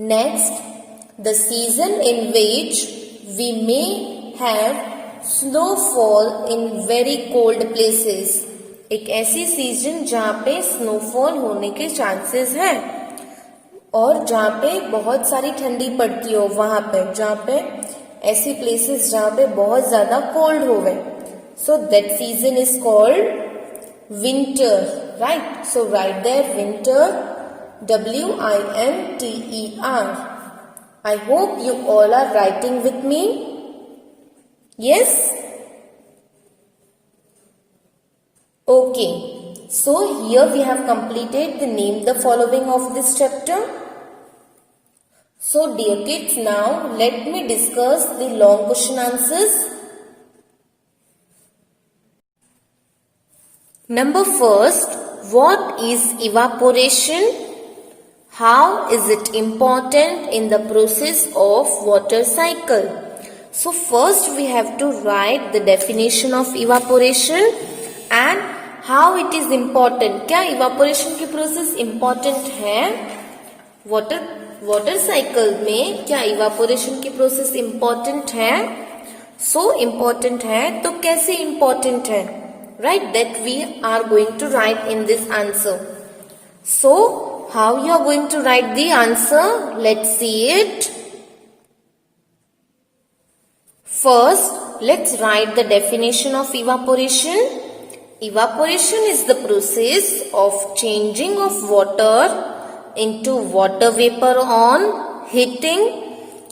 Next, the season in which we may have snowfall in very cold places. एक ऐसी season जहाँ पे snowfall होने के चांसेस हैं और जहाँ पे बहुत सारी ठंडी पड़ती हो, वहां पे जहाँ पे ऐसी प्लेसेस जहाँ पे बहुत ज्यादा कोल्ड होवे. So that season is called winter, right? So write there winter, winter. I hope you all are writing with me. Yes? Okay. So here we have completed the name the following of this chapter. So dear kids, now let me discuss the long question answers. Number first, what is evaporation? How is it important in the process of water cycle? So first we have to write the definition of evaporation and how it is important. क्या evaporation की process important है? Water cycle में क्या evaporation की process important है? So important है तो कैसे important है? Right, that we are going to write in this answer. So how you are going to write the answer? Let's see it. First, let's write the definition of evaporation. Evaporation is the process of changing of water into water vapor on heating.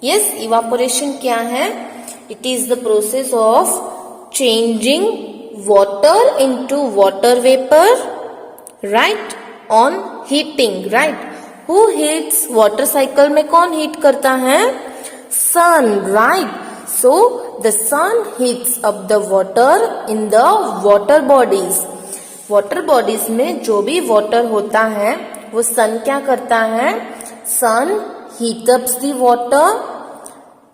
Yes, evaporation क्या है? It is the process of changing water into water vapor, right? On heating, right? Who heats water cycle में कौन heat करता है? Sun, right? So the sun heats up the water in the water bodies. Water bodies में जो भी water होता है वो sun क्या करता है? Sun heats up the water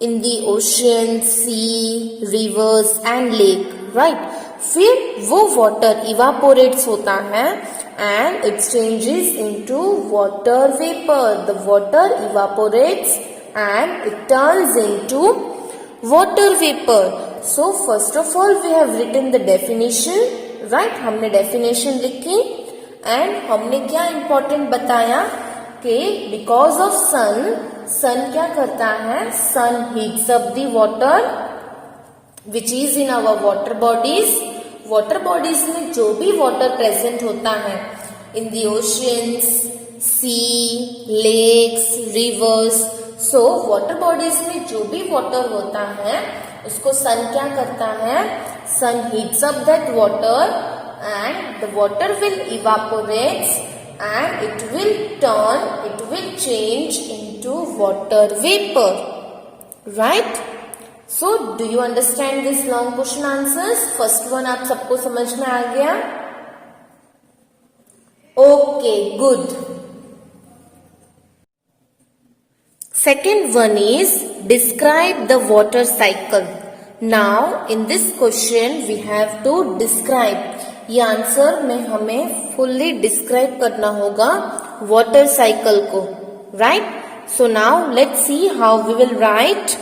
in the ocean, sea, rivers and lake, right? फिर वो water evaporates होता है and it changes into water vapor. The water evaporates and it turns into water vapor. So first of all we have written the definition, right? हमने definition लिखी and हमने क्या important बताया कि because of sun क्या करता है? Sun heats up the water which is in our water bodies. Water bodies में जो भी वाटर प्रेजेंट होता है in the oceans, sea, lakes, rivers. So water bodies में जो भी वाटर होता है उसको सन क्या करता है? Sun heats up that water and the water will evaporates and it will change into water vapour, right? So, do you understand this long question answers? First one आप सबको समझ में आ गया? Okay, good. Second one is describe the water cycle. Now, in this question we have to describe. ये answer में हमें fully describe करना होगा water cycle को, right? So now let's see how we will write.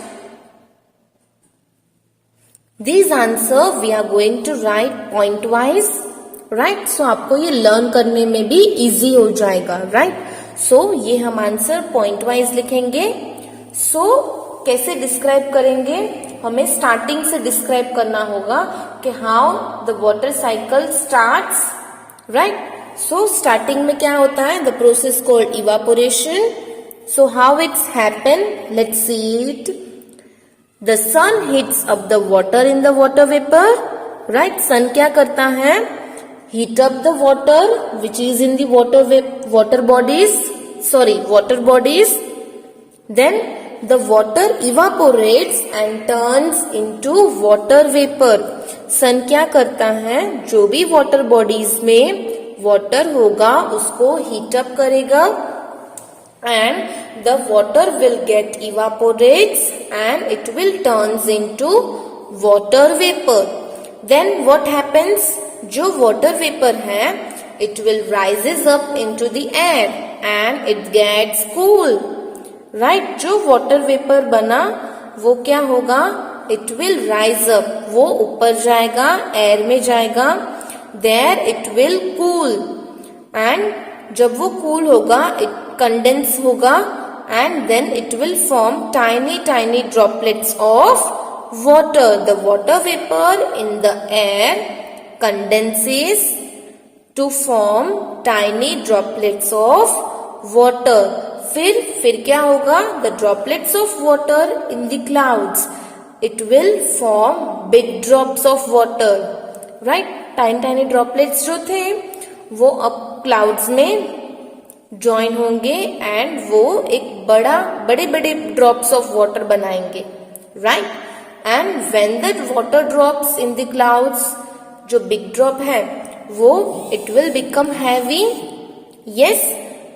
These answer we are going to write point wise, right? So आपको ये learn करने में भी easy हो जाएगा, right? So ये हम आंसर point wise लिखेंगे. So कैसे describe करेंगे? हमें starting से describe करना होगा कि how the water cycle starts, right? So starting में क्या होता है? The process called evaporation. So how it's happen? Let's see it. The sun heats up the water in the water vapor, right? Sun क्या करता है? Heat up the water which is in the water bodies. Then the water evaporates and turns into water vapor. Sun क्या करता है? जो भी water bodies में water होगा उसको heat up करेगा and the water will get evaporates and it will turns into water vapor. Then what happens? जो water vapor है it will rises up into the air and it gets cool, right, जो water vapour बना वो क्या होगा, it will rise up, वो ऊपर जाएगा, एयर में जाएगा, there it will cool, and जब वो कूल होगा इट कंडेंस होगा, and then it will form tiny droplets of water. The water vapor in the air condenses to form tiny droplets of water. फिर क्या होगा, the droplets of water in the clouds, it will form big drops of water, right? tiny droplets जो थे वो अब clouds में join होंगे and वो एक बड़े बड़े ड्रॉप्स ऑफ वाटर बनाएंगे, right? And when that water drops in the clouds, जो बिग ड्रॉप है वो it will become heavy, yes,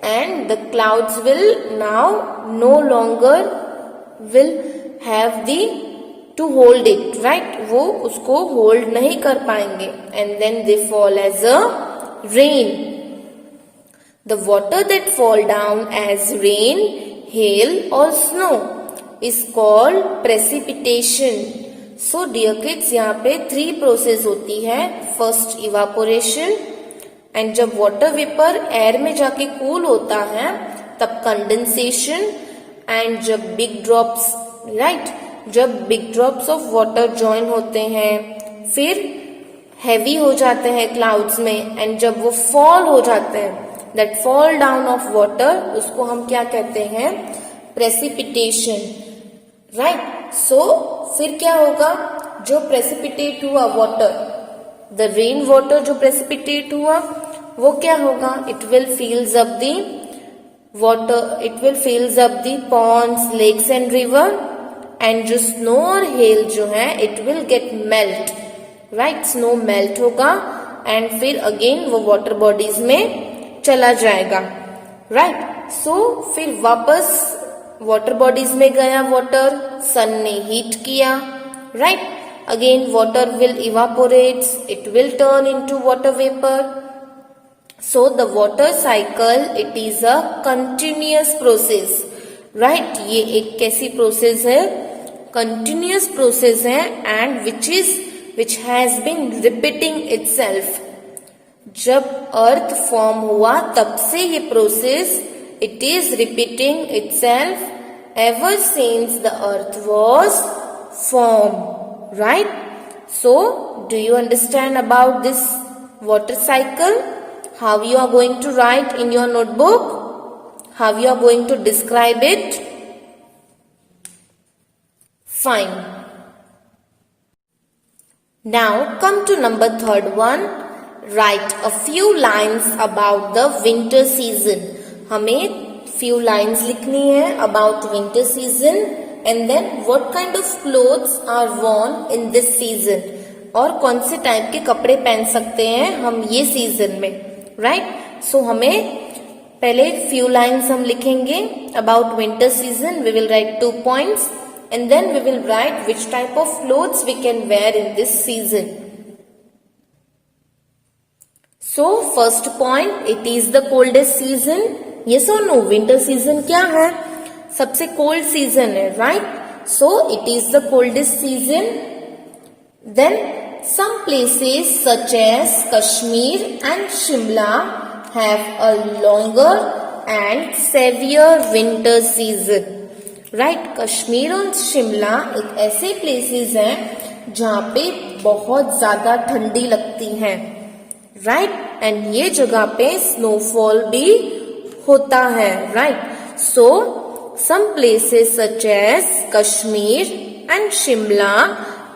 and the clouds will now no longer will have the to hold it, right? वो उसको hold नहीं कर पाएंगे, and then they fall as a rain. The water that fall down as rain, hail or snow is called precipitation. So dear kids, यहाँ पे 3 process होती है. First evaporation, and जब वाटर वेपर एयर में जाके कूल होता है तब कंडेंसेशन, एंड जब बिग ड्रॉप्स, राइट, जब big drops of water join होते हैं फिर हैवी हो जाते हैं क्लाउड्स में, एंड जब वो फॉल हो जाते हैं, that fall down of water, उसको हम क्या कहते हैं, प्रेसिपिटेशन, राइट? सो फिर क्या होगा, जो प्रेसिपिटेट हुआ वाटर, द रेन वाटर जो प्रेसिपिटेट हुआ वो क्या होगा, it will fills up the water, it will fills up the ponds, lakes and river, and जो स्नो और हेल जो है it will get melt, right? Snow melt होगा एंड फिर अगेन वो वाटर बॉडीज में चला जाएगा, राइट? सो फिर वापस वाटर बॉडीज में गया वाटर, सन ने हीट किया, right? Again water will evaporates, it will turn into water vapour. So the water cycle it is a continuous process, right? ये एक कैसी प्रोसेस है, कंटिन्यूअस प्रोसेस है, and which has been repeating itself. जब earth form हुआ तब से ये process it is repeating itself ever since the earth was form, right? So do you understand about this water cycle? How you are going to write in your notebook? How you are going to describe it? Fine. Now come to number 3rd one. Write a few lines about the winter season. हमें few lines लिखनी है about winter season, and then what kind of clothes are worn in this season. और कौन से type के कपड़े पहन सकते हैं हम ये सीजन में, right? So हमें पहले few lines हम लिखेंगे about winter season. We will write 2 points, and then we will write which type of clothes we can wear in this season. So first point, it is the coldest season. Yes or no? Winter season क्या है? सबसे cold season है, right? So it is the coldest season. Then some places such as Kashmir and Shimla have a longer and severe winter season. Right? Kashmir और शिमला एक ऐसे places हैं जहाँ पे बहुत ज्यादा ठंडी लगती हैं, राइट? एंड ये जगह पे स्नोफॉल भी होता है, right? So some places such as Kashmir and Shimla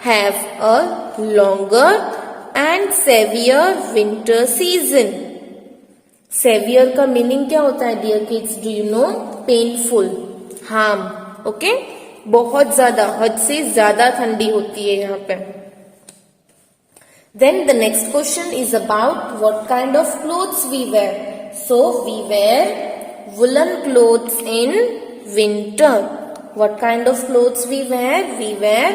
have a longer and severe winter season. Severe का मीनिंग क्या होता है dear kids? Do you know? Painful, harm, okay? बहुत ज्यादा, हद से ज्यादा ठंडी होती है यहाँ पे. Then the next question is about what kind of clothes we wear. So we wear woolen clothes in winter. What kind of clothes we wear? We wear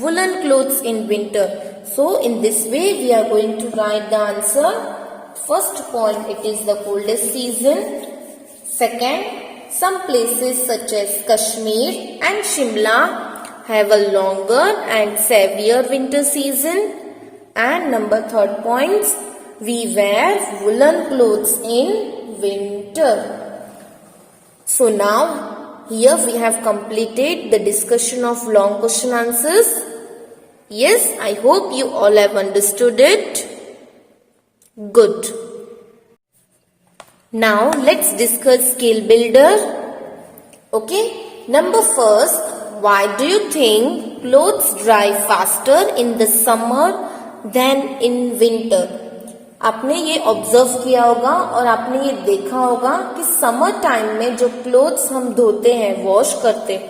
woolen clothes in winter. So in this way we are going to write the answer. First point, it is the coldest season. Second, Some places such as Kashmir and Shimla have a longer and severe winter season. And number third points, we wear woolen clothes in winter. So now here we have completed the discussion of long question answers. Yes, I hope you all have understood it. Good. Now let's discuss skill builder. Okay, number first, why do you think clothes dry faster in the summer than in winter? आपने ये observe किया होगा और आपने ये देखा होगा कि समर टाइम में जो क्लोथ्स हम धोते हैं, वॉश करते हैं,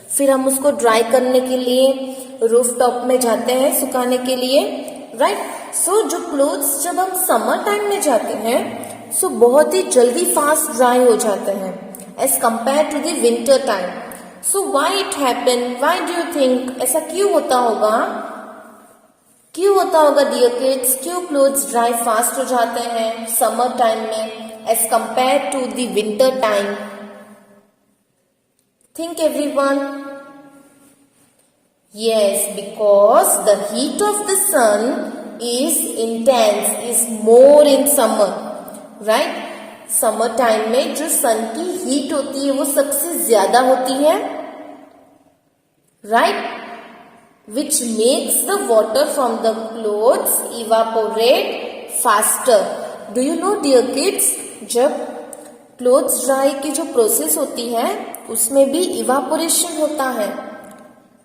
फिर हम उसको ड्राई करने के लिए रूफ टॉप में जाते हैं सुखाने के लिए, राइट। सो जो क्लोथ्स जब हम समर टाइम में जाते हैं सो बहुत ही जल्दी फास्ट ड्राई हो जाते हैं as compare to the winter time. So why it happen, why do you think, ऐसा क्यों होता होगा, क्यों होता होगा डियर किड्स, क्यों क्लोथ्स ड्राई फास्ट हो जाते हैं समर टाइम में as compare to the winter time? Think everyone. Yes, because the heat of the sun is intense, is more in summer, right? Summer time में जो सन की heat होती है वो सबसे ज्यादा होती है, right? Which makes the water from the clothes evaporate faster. Do you know dear kids, जब क्लोथ्स ड्राई की जो प्रोसेस होती है उसमें भी इवापोरेशन होता है।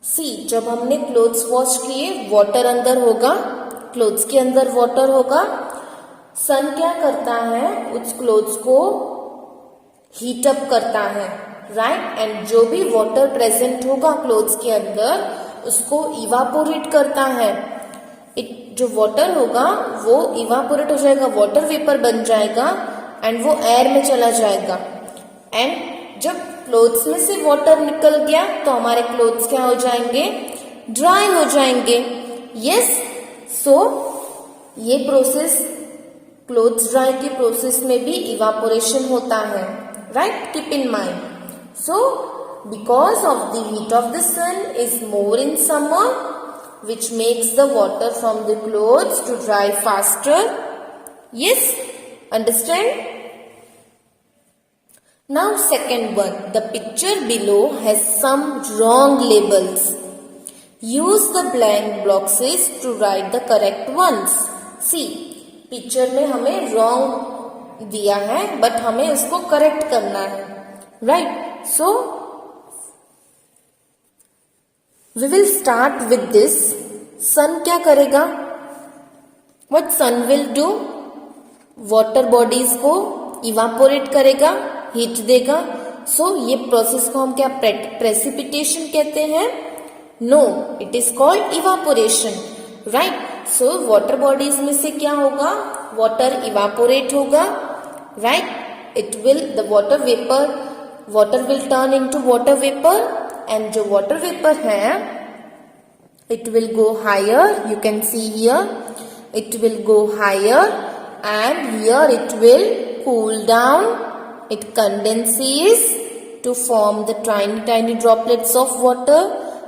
सी, जब हमने क्लोथ्स वॉश किए वाटर अंदर होगा, क्लोथ्स के अंदर वाटर होगा, सन क्या करता है उस क्लोथ्स को हीट अप करता है, राइट, एंड जो भी वाटर प्रेजेंट होगा क्लोथ्स के अंदर उसको इवापोरेट करता है। जो वाटर होगा वो इवापोरेट हो जाएगा, वाटर वेपर बन जाएगा एंड वो एयर में चला जाएगा। एंड जब क्लोथ्स में से वाटर निकल गया तो हमारे क्लोथ्स क्या हो जाएंगे, ड्राई हो जाएंगे। यस, सो ये प्रोसेस क्लोथ्स ड्राई के प्रोसेस में भी इवापोरेशन होता है, right, keep in mind. So because of the heat of the sun is more in summer which makes the water from the clothes to dry faster. Yes, understand? Now second one, the picture below has some wrong labels. Use the blank boxes to write the correct ones. See, picture में हमें wrong दिया है but हमें उसको correct करना है, right? So we will start with this. Sun क्या करेगा? What sun will do? Water bodies को evaporate करेगा, हीट देगा। So ये प्रोसेस को हम क्या precipitation कहते हैं? No, it is called evaporation, right? So water bodies में से क्या होगा? Water evaporate होगा, right? It will, the water will turn into water vapor. And जो water vapor है it will go higher, you can see here it will go higher and here it will cool down, it condenses to form the tiny droplets of water.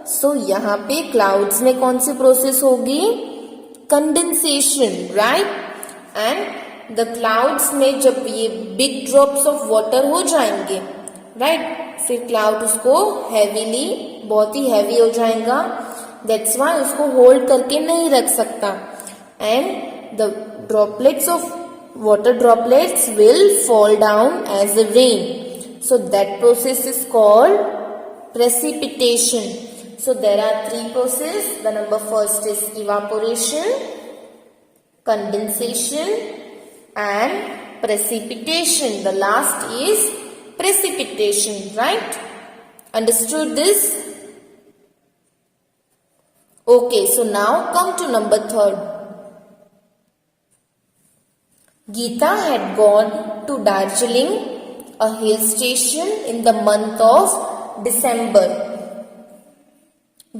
So यहाँ पे clouds में कौन सी process होगी? Condensation, right? And the clouds में जब ये big drops of water हो जाएंगे, right? फिर क्लाउड उसको हैवीली, बहुत ही हैवी हो जाएगा, दैट्स वाई उसको होल्ड करके नहीं रख सकता and the droplets of water droplets will fall down as a rain. So that process is called precipitation. So there are three processes. The number first is evaporation, condensation and precipitation. The last is precipitation, right? Understood this? Okay, so now come to number third. Geeta had gone to Darjeeling, a hill station, in the month of December.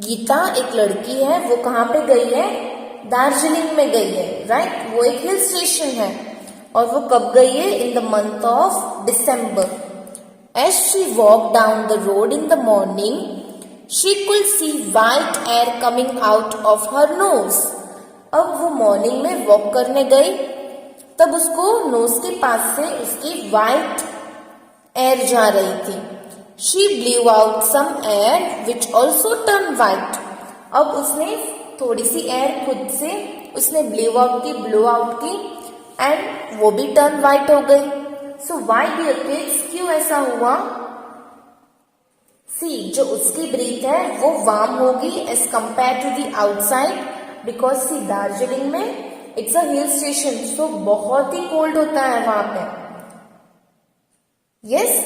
Geeta एक लड़की है, वो कहाँ पे गई है? दार्जिलिंग में गई है, राइट? वो एक हिल स्टेशन है और वो कब गई है? In the month of December. As she walked down the road in the morning, she could see white air coming out of her nose. अब वो मॉर्निंग में वॉक करने गई, तब उसको नोज के पास से उसकी वाइट एयर जा रही थी. She blew out some air which also turned white. अब उसने थोड़ी सी एयर खुद से उसने ब्लो आउट की एंड वो भी टर्न वाइट हो गई. सो वाई डियर किड्स, क्यों ऐसा हुआ? सी, जो उसकी ब्रीथ है वो वार्म होगी as compare to the outside, because see Darjeeling में इट्स अ हिल स्टेशन, सो बहुत ही कोल्ड होता है वहां पे. यस,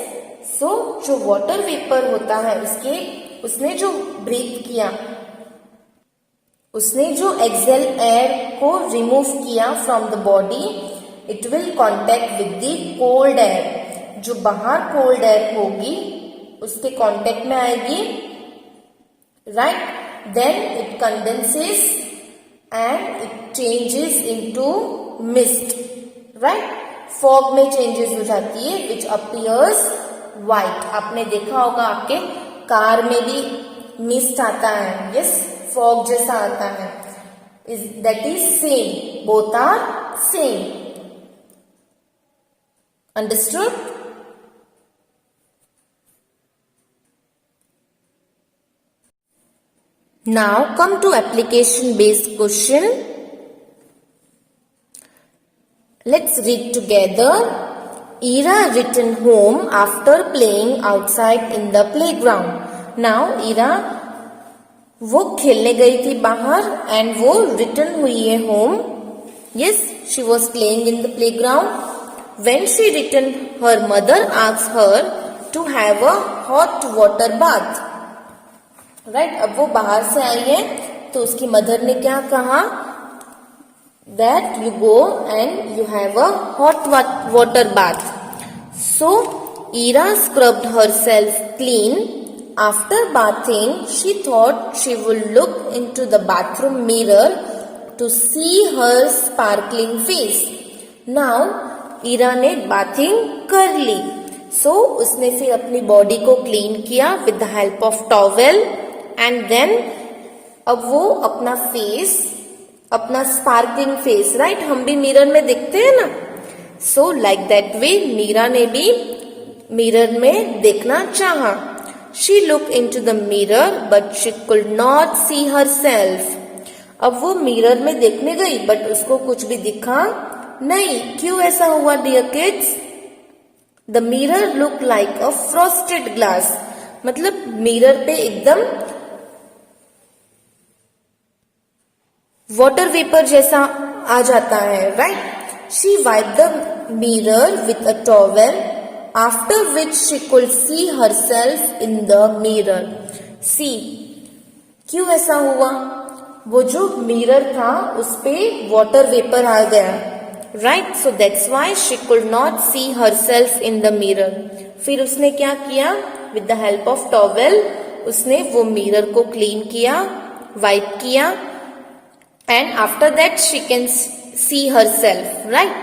सो जो वाटर वेपर होता है उसने जो ब्रीथ किया, उसने जो एक्सेल एयर को रिमूव किया from the body, it will contact with the cold air. जो बाहर कोल्ड एयर होगी उसके कांटेक्ट में आएगी, right. Then it condenses and it changes into mist, right. Fog में चेंजेस हो जाती है विच अपीयर्स व्हाइट. आपने देखा होगा आपके कार में भी मिस्ट आता है, यस, फॉग जैसा आता है. That is same, both are same. Understood? Now come to application based question. Let's read together. Ira returned home after playing outside in the playground. Now Ira वो खेलने गई थी बाहर एंड वो रिटर्न हुई है home. Yes, she was playing in the playground. When she return her mother asked her to have a hot water bath. Right, अब वो बाहर से आई है तो उसकी मदर ने क्या कहा, that you go and you have a hot water bath. So Ira scrubbed herself clean. After bathing, she thought she would look into the bathroom mirror to see her sparkling face. Now, Ira ने bathing कर ली. So, उसने फिर अपनी body को clean किया with the help of towel and then अब वो अपना फेस, अपना स्पार्कलिंग फेस, राइट, हम भी मिरर में देखते हैं ना. So, like that way, Meera ने भी मिरर में देखना चाहा. She looked into the mirror but she could not see herself. अब वो मिरर में देखने गई बट उसको कुछ भी दिखा नहीं. क्यों ऐसा हुआ dear kids? The mirror looked like a frosted glass. मतलब मिरर पे एकदम वाटर वेपर जैसा आ जाता है, right. She wiped the mirror with a towel. After which she could see herself in the mirror. See, क्यों ऐसा हुआ? वो जो मिरर था उस पे वाटर वेपर आ गया, right. So that's why she could not see herself in the mirror. फिर उसने क्या किया? with the help of towel उसने वो मिरर को क्लीन किया, वाइप किया, and after that she can see herself, right.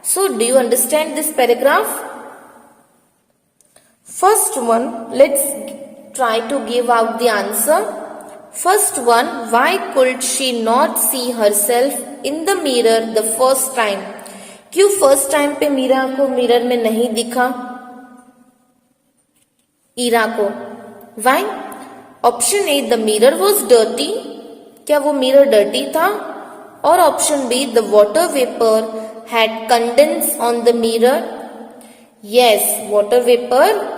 So do you understand this paragraph? First one, let's try to give out the answer. First one, why could she not see herself in the mirror the first time? क्यों first time पे मीरा को mirror में नहीं दिखा ईरा को? Why? Option A, the mirror was dirty. क्या वो mirror dirty था? और option B, the water vapour had condense on the mirror. Yes, water vapour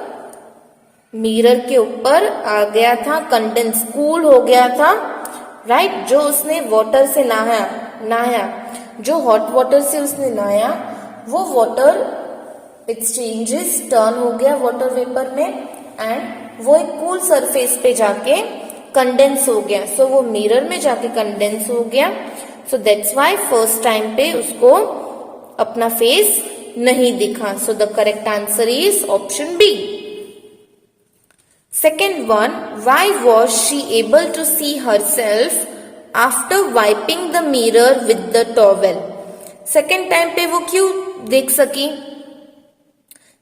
mirror के ऊपर आ गया था, कंडेंस, कूल हो गया था, राइट. जो उसने वाटर से नहाया, जो हॉट वाटर से उसने नहाया, वो वाटर इट चेंजेस, टर्न हो गया वाटर वेपर में एंड वो एक कूल सरफेस पे जाके कंडेंस हो गया. सो वो मिरर में जाके कंडेंस हो गया. So that's why first time पे उसको अपना फेस नहीं दिखा. So the correct answer is option B. Second one, why was she able to see herself after wiping the mirror with the towel? Second time पे वो क्यों देख सकी?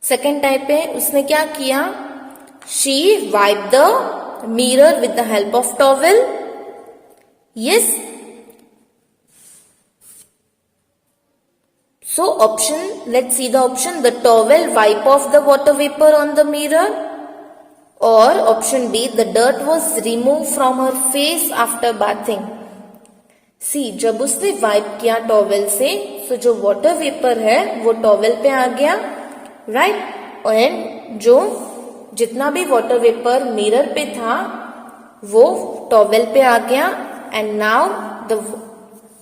सेकेंड टाइप है, उसने क्या किया, she wipe the mirror with the help of towel. Yes. So option, let's see the option. The towel wipe off the water vapor on the mirror. Or option B, the dirt was removed from her face after bathing. See, जब उसने wipe किया towel से, तो जो water vapour है वो towel पे आ गया, राइट. एंड जो जितना भी वाटर वेपर मिरर पे था वो टॉवेल पे आ गया. And now the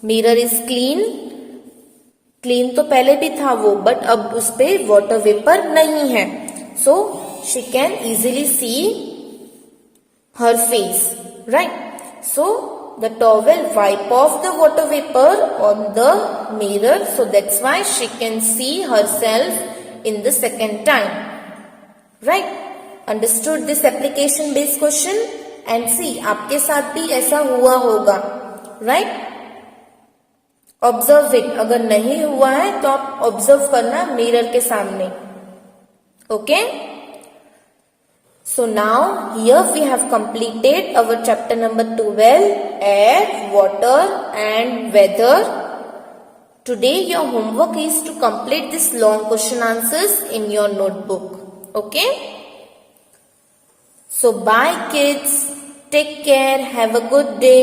mirror is clean. Clean तो पहले भी था वो, बट अब उस पे वाटर वेपर नहीं है. So she can easily see her face, right. So the towel wipe off the water vapour on the mirror, so that's why she can see herself in the second time, right. Understood this application based question. And see, आपके साथ भी ऐसा हुआ होगा, right. Observe it. अगर नहीं हुआ है तो आप ऑब्जर्व करना मिरर के सामने. Okay. So now here we have completed our chapter number 12, air, water and weather. Today your homework is to complete this long question answers in your notebook. Okay. So bye kids, take care, have a good day.